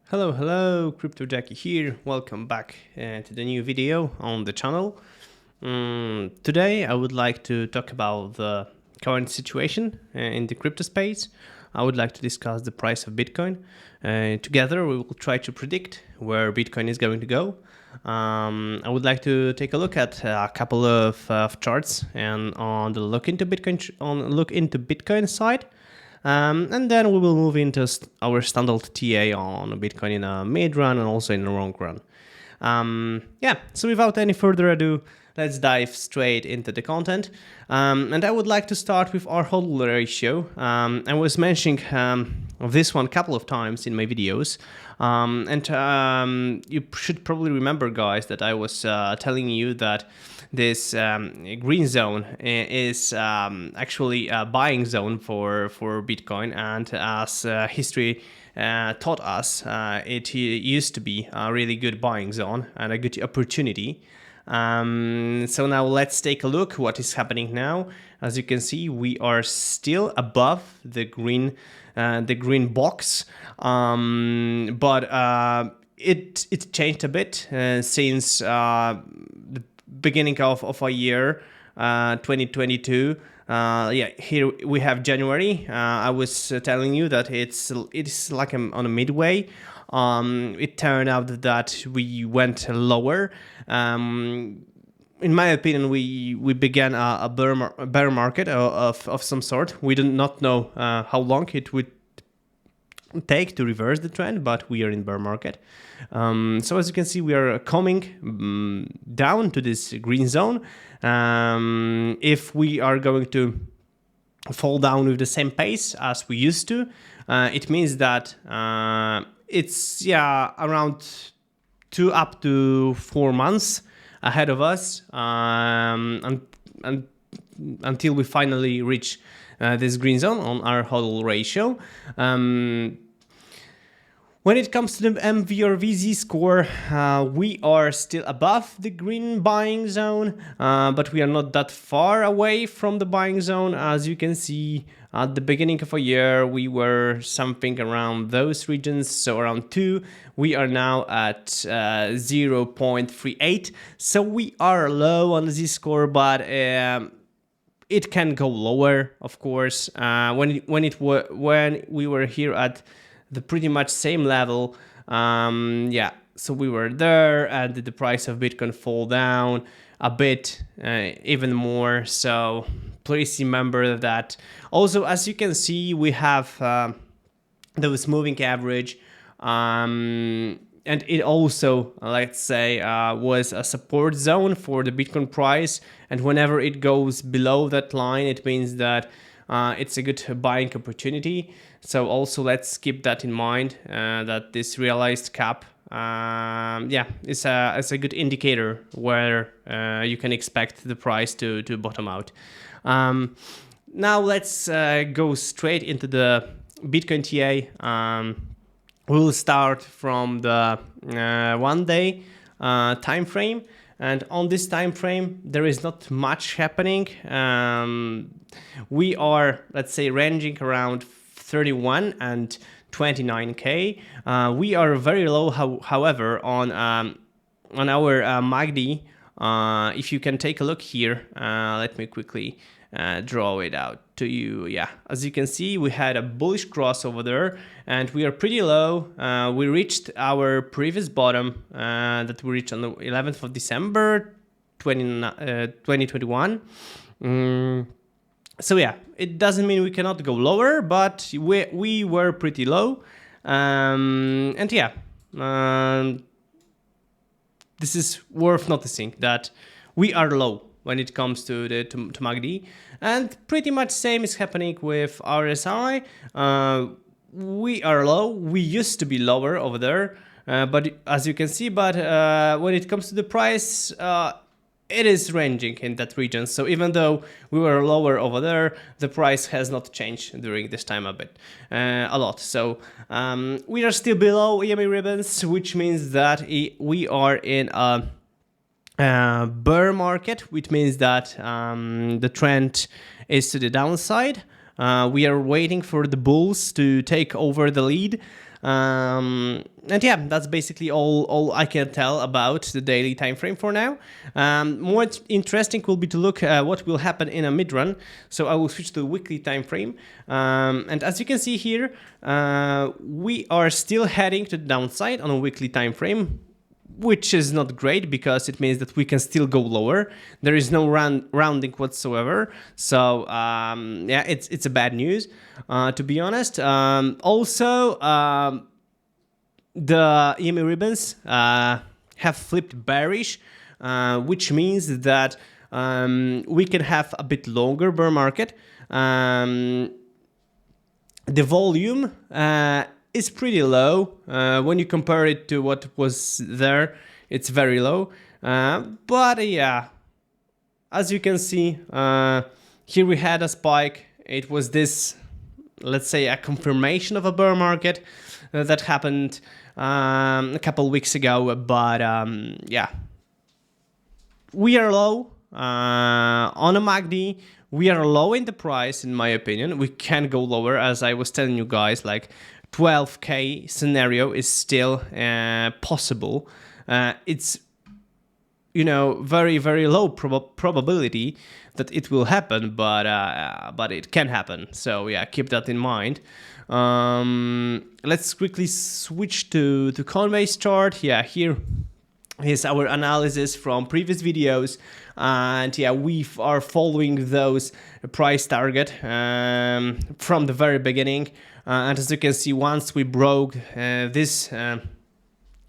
Hello, Crypto Jackie here. Welcome back to the new video on the channel. Today I would like to talk about the current situation in the crypto space. I would like to discuss the price of Bitcoin. Together we will try to predict where Bitcoin is going to go. I would like to take a look at a couple of charts and on the look into Bitcoin side. And then we will move into our standard TA on Bitcoin in a mid-run and also in the long run. So without any further ado, let's dive straight into the content. And I would like to start with our HODL ratio. I was mentioning of this one a couple of times in my videos. You should probably remember, guys, that I was telling you that this green zone is actually a buying zone for Bitcoin, and as history taught us, it used to be a really good buying zone and a good opportunity. So now let's take a look what is happening now. As you can see, we are still above the green box, but it changed a bit since the beginning of a year, 2022. Here we have January. I was telling you that it's like on a midway. It turned out that we went lower. In my opinion, we began a bear market of some sort. We do not know how long it would take to reverse the trend, but we are in bear market. So as you can see, we are coming down to this green zone. If we are going to fall down with the same pace as we used to, it means that it's around 2 up to 4 months ahead of us, until we finally reach this green zone on our HODL ratio. When it comes to the MVRV Z-Score, we are still above the green buying zone, but we are not that far away from the buying zone. As you can see, at the beginning of a year, we were something around those regions, so around 2. We are now at 0.38, so we are low on the Z-Score, but it can go lower, of course. When we were here at the pretty much same level, so we were there, and the price of Bitcoin fall down a bit, even more. So please remember that. Also, as you can see, we have those moving average, and it also, let's say, was a support zone for the Bitcoin price. And whenever it goes below that line, it means that it's a good buying opportunity. So also let's keep that in mind, that this realized cap is a good indicator where you can expect the price to bottom out. Now let's go straight into the Bitcoin TA. We'll start from the 1 day time frame. And on this time frame, there is not much happening. We are, let's say, ranging around 31 and 29K. We are very low, however, on our MACD. If you can take a look here, let me quickly draw it out to you. Yeah, as you can see, we had a bullish cross over there, and we are pretty low. We reached our previous bottom that we reached on the 11th of December 2021. So yeah, it doesn't mean we cannot go lower, but we were pretty low. This is worth noticing that we are low when it comes to MACD, and pretty much same is happening with RSI. We are low. We used to be lower over there, but as you can see, when it comes to the price, it is ranging in that region. So even though we were lower over there, the price has not changed during this time a lot. So we are still below EMA ribbons, which means that we are in a bear market, which means that the trend is to the downside. We are waiting for the bulls to take over the lead. And yeah, that's basically all I can tell about the daily time frame for now. More interesting will be to look at what will happen in a mid-run. So I will switch to the weekly time frame. And as you can see here, we are still heading to the downside on a weekly time frame, which is not great because it means that we can still go lower. There is no rounding whatsoever. So yeah, it's a bad news, to be honest. Also, the EMA ribbons have flipped bearish, which means that we can have a bit longer bear market. The volume is pretty low. When you compare it to what was there, it's very low. But yeah, as you can see, here we had a spike. It was this, let's say, a confirmation of a bear market that happened a couple weeks ago. But yeah, we are low on a MACD. We are low in the price, in my opinion. We can go lower, as I was telling you guys, like 12K scenario is still possible. It's, you know, very, very low probability that it will happen, but it can happen. So yeah, keep that in mind. Let's quickly switch to Coinbase chart. Yeah, here is our analysis from previous videos, and yeah, we are following those price target from the very beginning. And as you can see, once we broke this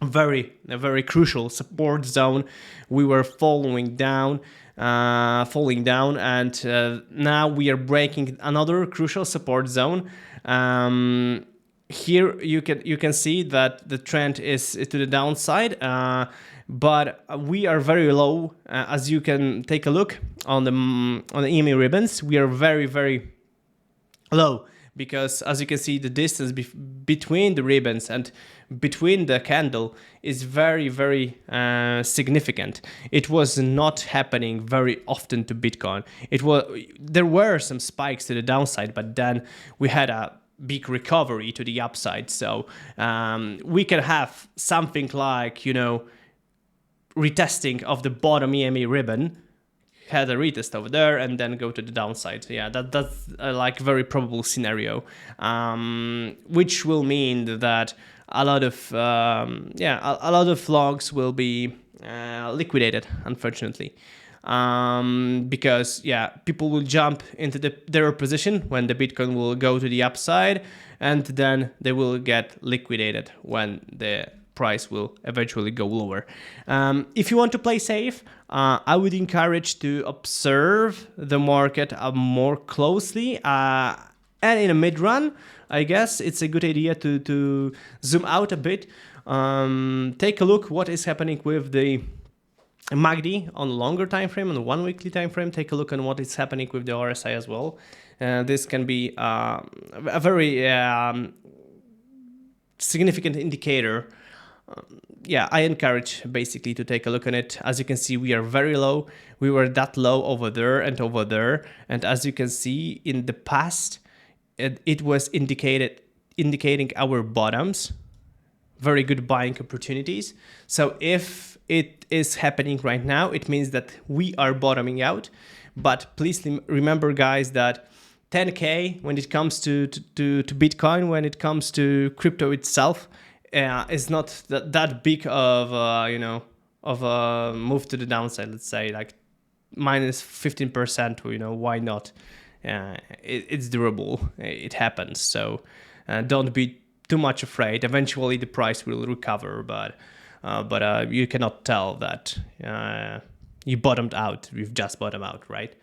very crucial support zone, we were falling down, and now we are breaking another crucial support zone. Here you can see that the trend is to the downside, but we are very low. As you can take a look on the EMA ribbons, we are very low, because as you can see, the distance between the ribbons and between the candle is very significant. It was not happening very often to Bitcoin. There were some spikes to the downside, but then we had a big recovery to the upside. So we can have something like, you know, retesting of the bottom EMA ribbon, had a retest over there, and then go to the downside. Yeah, that's like very probable scenario, which will mean that a lot of logs will be liquidated, unfortunately, because yeah, people will jump into their position when the Bitcoin will go to the upside, and then they will get liquidated when the price will eventually go lower. If you want to play safe, I would encourage to observe the market more closely, and in a mid-run, I guess it's a good idea to zoom out a bit, take a look what is happening with the MACD on a longer time frame, on the 1 weekly time frame. Take a look on what is happening with the RSI as well. This can be a very significant indicator. Yeah, I encourage basically to take a look on it. As you can see, we are very low. We were that low over there and over there. And as you can see, in the past, it was indicating our bottoms, very good buying opportunities. So if it is happening right now, it means that we are bottoming out. But please remember, guys, that 10K when it comes to Bitcoin, when it comes to crypto itself, is not that big of of a move to the downside. Let's say like minus 15%. You know, why not? It's durable. It happens. So don't be too much afraid. Eventually, the price will recover, but you cannot tell that you bottomed out. You've just bottomed out, right?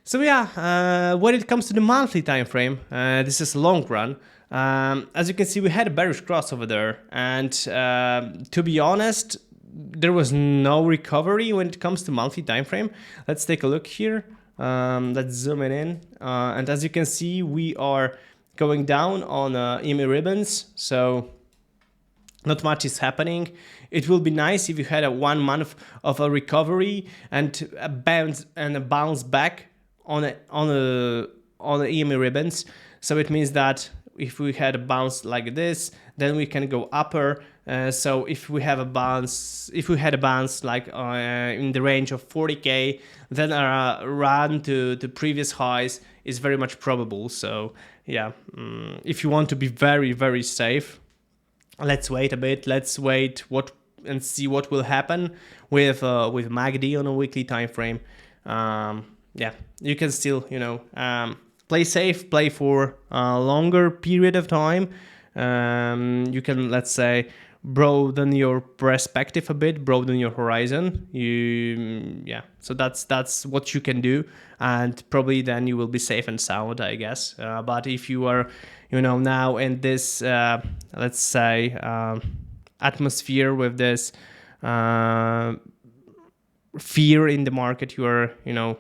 So yeah, when it comes to the monthly time frame, this is a long run. As you can see, we had a bearish cross over there, and to be honest, there was no recovery when it comes to monthly time frame. Let's take a look here. Let's zoom in, and as you can see, we are going down on EMA ribbons, so not much is happening. It will be nice if you had a 1 month of a recovery and a bounce back on a on the EMA ribbons. So it means that if we had a bounce like this, then we can go upper. So if we have a bounce, if we had a bounce like in the range of 40k, then our run to previous highs is very much probable. So yeah, if you want to be very, very safe, let's wait a bit. Let's wait and see what will happen with MACD on a weekly time frame. Yeah, you can still, you know, play safe, play for a longer period of time. You can, let's say, broaden your perspective a bit, broaden your horizon. Yeah, so that's what you can do, and probably then you will be safe and sound, I guess. But if you are, you know, now in this, let's say, atmosphere with this fear in the market, you are, you know,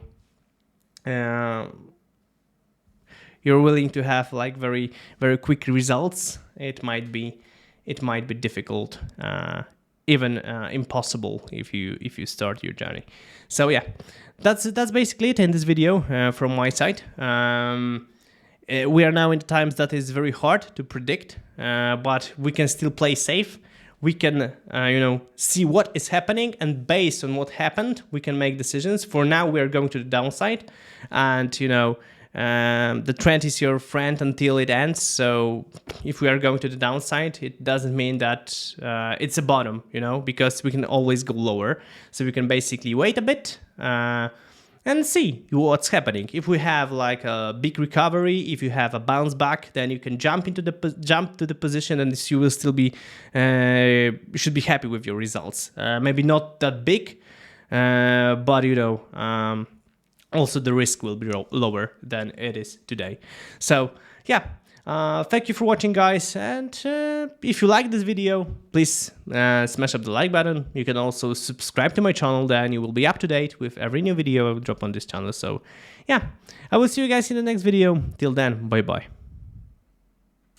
you're willing to have like very, very quick results, it might be difficult, even impossible if you start your journey. So yeah, that's basically it in this video from my side. We are now in times that is very hard to predict, but we can still play safe. We can, you know, see what is happening, and based on what happened, we can make decisions. For now, we are going to the downside, and you know, the trend is your friend until it ends. So if we are going to the downside, it doesn't mean that it's a bottom, you know, because we can always go lower. So we can basically wait a bit and see what's happening. If we have like a big recovery, if you have a bounce back, then you can jump to the position, and you will still be you should be happy with your results. Maybe not that big, but you know, also the risk will be lower than it is today. So yeah, thank you for watching, guys, and if you like this video, please smash up the like button. You can also subscribe to my channel, then you will be up to date with every new video I will drop on this channel. So yeah, I will see you guys in the next video. Till then, bye bye.